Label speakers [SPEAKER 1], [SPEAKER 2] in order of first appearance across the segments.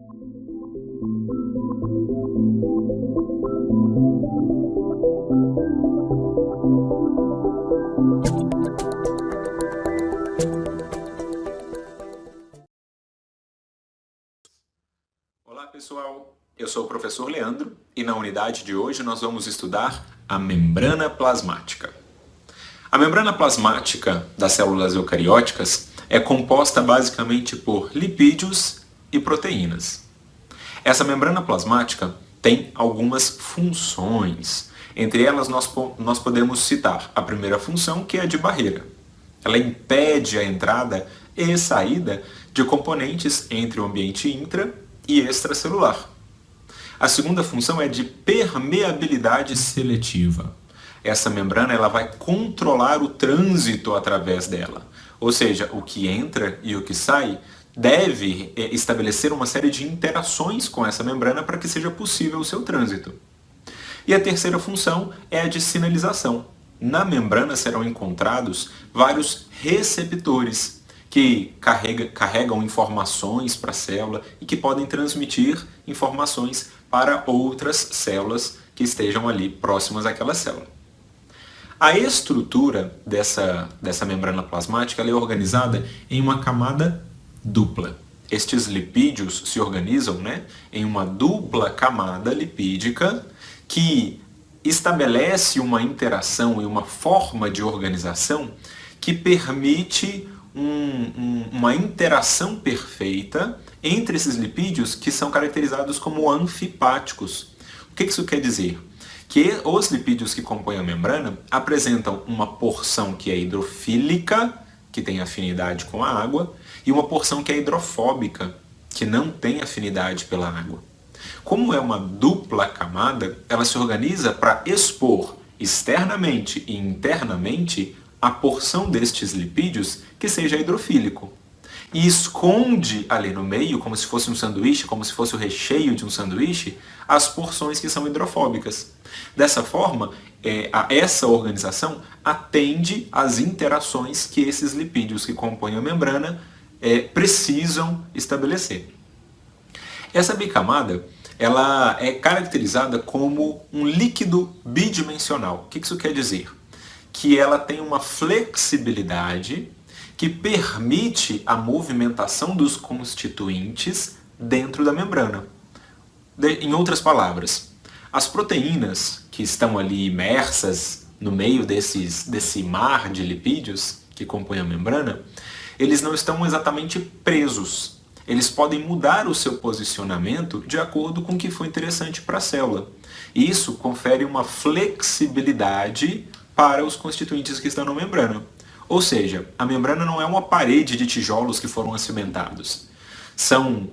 [SPEAKER 1] Olá pessoal, eu sou o professor Leandro e na unidade de hoje nós vamos estudar a membrana plasmática. A membrana plasmática das células eucarióticas é composta basicamente por lipídios e proteínas. Essa membrana plasmática tem algumas funções. Entre elas nós podemos citar a primeira função, que é a de barreira. Ela impede a entrada e saída de componentes entre o ambiente intra e extracelular. A segunda função é de permeabilidade seletiva. Essa membrana ela vai controlar o trânsito através dela. Ou seja, o que entra e o que sai deve estabelecer uma série de interações com essa membrana para que seja possível o seu trânsito. E a terceira função é a de sinalização. Na membrana serão encontrados vários receptores que carregam informações para a célula e que podem transmitir informações para outras células que estejam ali próximas àquela célula. A estrutura dessa membrana plasmática ela é organizada em uma camada dupla. Estes lipídios se organizam, em uma dupla camada lipídica que estabelece uma interação e uma forma de organização que permite uma interação perfeita entre esses lipídios que são caracterizados como anfipáticos. O que isso quer dizer? Que os lipídios que compõem a membrana apresentam uma porção que é hidrofílica, que tem afinidade com a água, e uma porção que é hidrofóbica, que não tem afinidade pela água. Como é uma dupla camada, ela se organiza para expor externamente e internamente a porção destes lipídios que seja hidrofílico. E esconde ali no meio, como se fosse um sanduíche, como se fosse o recheio de um sanduíche, as porções que são hidrofóbicas. Dessa forma, essa organização atende às interações que esses lipídios que compõem a membrana precisam estabelecer. Essa bicamada ela é caracterizada como um líquido bidimensional. O que isso quer dizer? Que ela tem uma flexibilidade que permite a movimentação dos constituintes dentro da membrana. Em outras palavras, as proteínas que estão ali imersas no meio desse mar de lipídios que compõem a membrana, eles não estão exatamente presos. Eles podem mudar o seu posicionamento de acordo com o que for interessante para a célula. E isso confere uma flexibilidade para os constituintes que estão na membrana. Ou seja, a membrana não é uma parede de tijolos que foram acimentados. São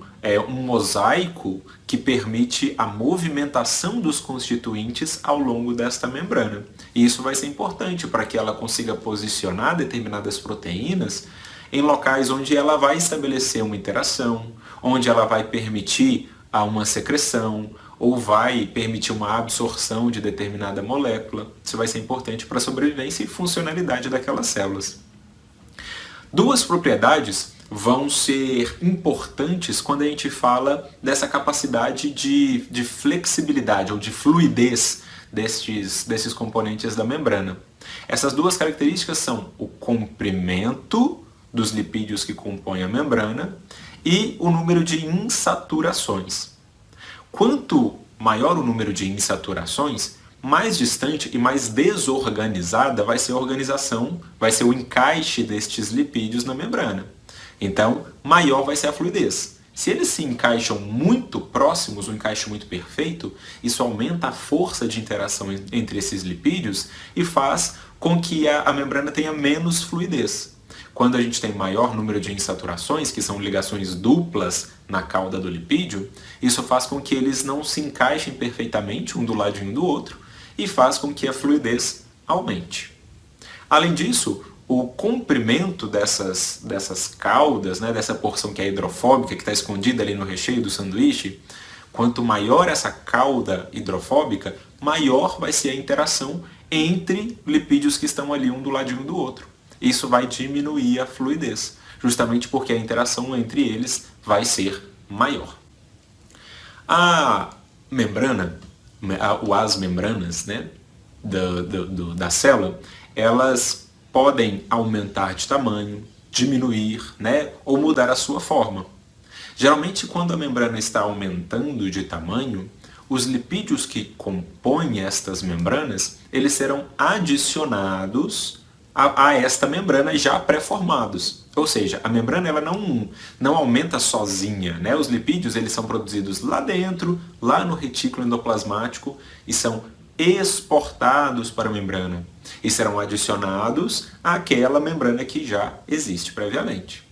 [SPEAKER 1] um mosaico que permite a movimentação dos constituintes ao longo desta membrana. E isso vai ser importante para que ela consiga posicionar determinadas proteínas em locais onde ela vai estabelecer uma interação, onde ela vai permitir uma secreção, ou vai permitir uma absorção de determinada molécula. Isso vai ser importante para a sobrevivência e funcionalidade daquelas células. Duas propriedades vão ser importantes quando a gente fala dessa capacidade de flexibilidade ou de fluidez desses componentes da membrana. Essas duas características são o comprimento dos lipídios que compõem a membrana e o número de insaturações. Quanto maior o número de insaturações, mais distante e mais desorganizada vai ser a organização, vai ser o encaixe destes lipídios na membrana. Então, maior vai ser a fluidez. Se eles se encaixam muito próximos, um encaixe muito perfeito, isso aumenta a força de interação entre esses lipídios e faz com que a membrana tenha menos fluidez. Quando a gente tem maior número de insaturações, que são ligações duplas na cauda do lipídio, isso faz com que eles não se encaixem perfeitamente um do ladinho do outro e faz com que a fluidez aumente. Além disso, o comprimento dessas caudas, dessa porção que é hidrofóbica, que está escondida ali no recheio do sanduíche, quanto maior essa cauda hidrofóbica, maior vai ser a interação entre lipídios que estão ali um do ladinho do outro. Isso vai diminuir a fluidez, justamente porque a interação entre eles vai ser maior. A membrana, as membranas, né, da célula, elas podem aumentar de tamanho, diminuir, né, ou mudar a sua forma. Geralmente, quando a membrana está aumentando de tamanho, os lipídios que compõem estas membranas, eles serão adicionados a esta membrana já pré-formados. Ou seja, a membrana ela não aumenta sozinha, né? Os lipídios eles são produzidos lá dentro, lá no retículo endoplasmático, e são exportados para a membrana e serão adicionados àquela membrana que já existe previamente.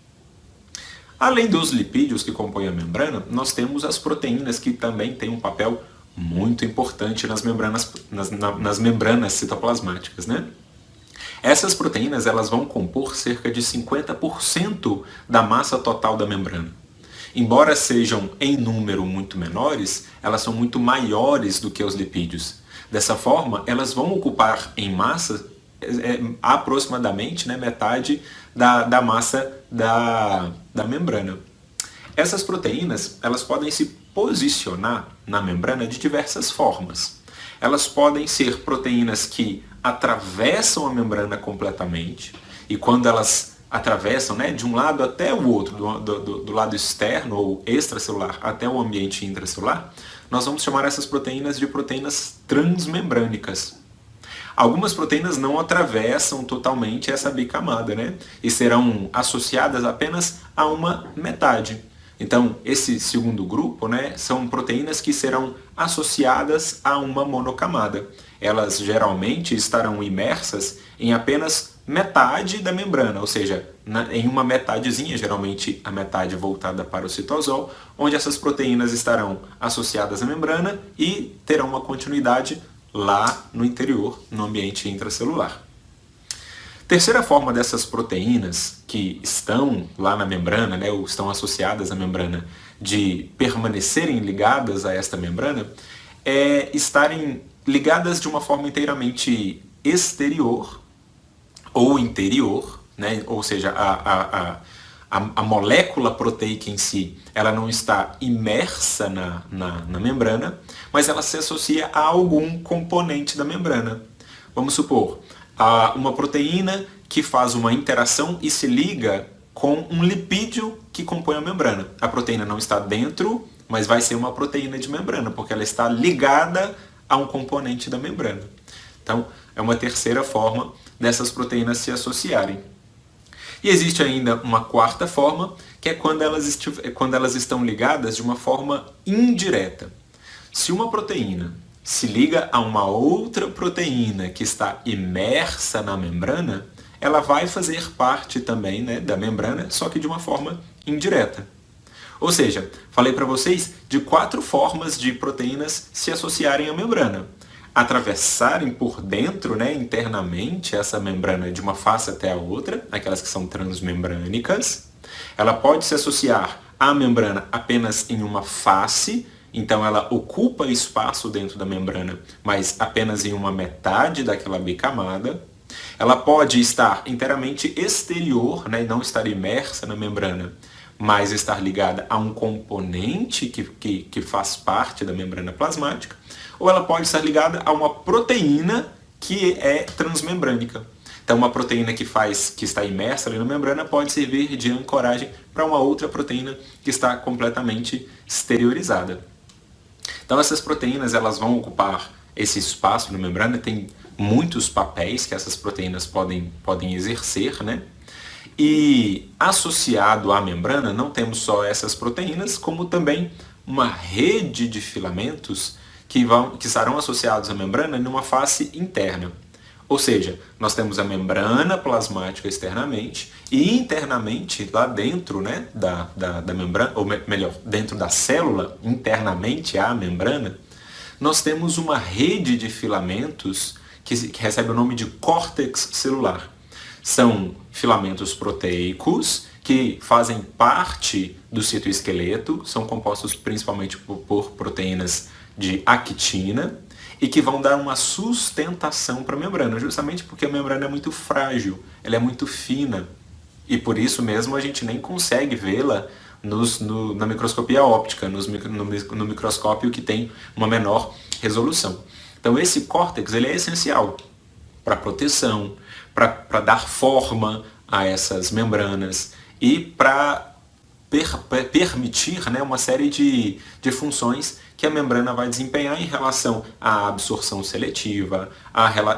[SPEAKER 1] Além dos lipídios que compõem a membrana, nós temos as proteínas que também têm um papel muito importante nas membranas citoplasmáticas, né? Essas proteínas elas vão compor cerca de 50% da massa total da membrana. Embora sejam em número muito menores, elas são muito maiores do que os lipídios. Dessa forma, elas vão ocupar em massa aproximadamente, né, metade da massa da membrana. Essas proteínas elas podem se posicionar na membrana de diversas formas. Elas podem ser proteínas que atravessam a membrana completamente, e quando elas atravessam, né, de um lado até o outro, do lado externo ou extracelular até o ambiente intracelular, nós vamos chamar essas proteínas de proteínas transmembrânicas. Algumas proteínas não atravessam totalmente essa bicamada, né, e serão associadas apenas a uma metade. Então, esse segundo grupo, né, são proteínas que serão associadas a uma monocamada. Elas geralmente estarão imersas em apenas metade da membrana, ou seja, em uma metadezinha, geralmente a metade voltada para o citosol, onde essas proteínas estarão associadas à membrana e terão uma continuidade lá no interior, no ambiente intracelular. Terceira forma dessas proteínas que estão lá na membrana, né, ou estão associadas à membrana, de permanecerem ligadas a esta membrana, é estarem ligadas de uma forma inteiramente exterior ou interior, né, ou seja, a molécula proteica em si, ela não está imersa na membrana, mas ela se associa a algum componente da membrana. Vamos supor, uma proteína que faz uma interação e se liga com um lipídio que compõe a membrana. A proteína não está dentro, mas vai ser uma proteína de membrana, porque ela está ligada a um componente da membrana. Então, é uma terceira forma dessas proteínas se associarem. E existe ainda uma quarta forma, que é quando elas estão ligadas de uma forma indireta. Se uma proteína se liga a uma outra proteína que está imersa na membrana, ela vai fazer parte também, né, da membrana, só que de uma forma indireta. Ou seja, falei para vocês de 4 formas de proteínas se associarem à membrana. Atravessarem por dentro, né, internamente, essa membrana de uma face até a outra, aquelas que são transmembrânicas. Ela pode se associar à membrana apenas em uma face, então ela ocupa espaço dentro da membrana, mas apenas em uma metade daquela bicamada. Ela pode estar inteiramente exterior, né, e não estar imersa na membrana, mas estar ligada a um componente que faz parte da membrana plasmática, ou ela pode estar ligada a uma proteína que é transmembrânica. Então, uma proteína que está imersa ali na membrana pode servir de ancoragem para uma outra proteína que está completamente exteriorizada. Então, essas proteínas elas vão ocupar esse espaço na membrana, tem muitos papéis que essas proteínas podem exercer, né? E associado à membrana não temos só essas proteínas, como também uma rede de filamentos que estarão associados à membrana numa face interna. Ou seja, nós temos a membrana plasmática externamente e internamente, lá dentro, né, da membrana, ou melhor, dentro da célula, internamente à membrana, nós temos uma rede de filamentos que recebe o nome de córtex celular. São filamentos proteicos que fazem parte do citoesqueleto, são compostos principalmente por proteínas de actina e que vão dar uma sustentação para a membrana, justamente porque a membrana é muito frágil, ela é muito fina e por isso mesmo a gente nem consegue vê-la na microscopia óptica, no microscópio que tem uma menor resolução. Então esse córtex ele é essencial para proteção, para dar forma a essas membranas e para permitir, né, uma série de funções que a membrana vai desempenhar em relação à absorção seletiva,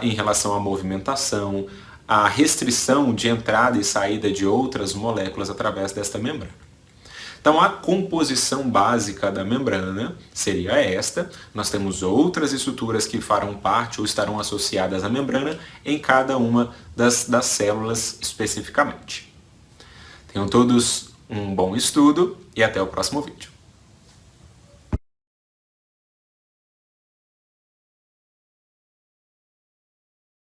[SPEAKER 1] em relação à movimentação, à restrição de entrada e saída de outras moléculas através desta membrana. Então a composição básica da membrana seria esta. Nós temos outras estruturas que farão parte ou estarão associadas à membrana em cada uma das células especificamente. Tenham todos um bom estudo e até o próximo vídeo.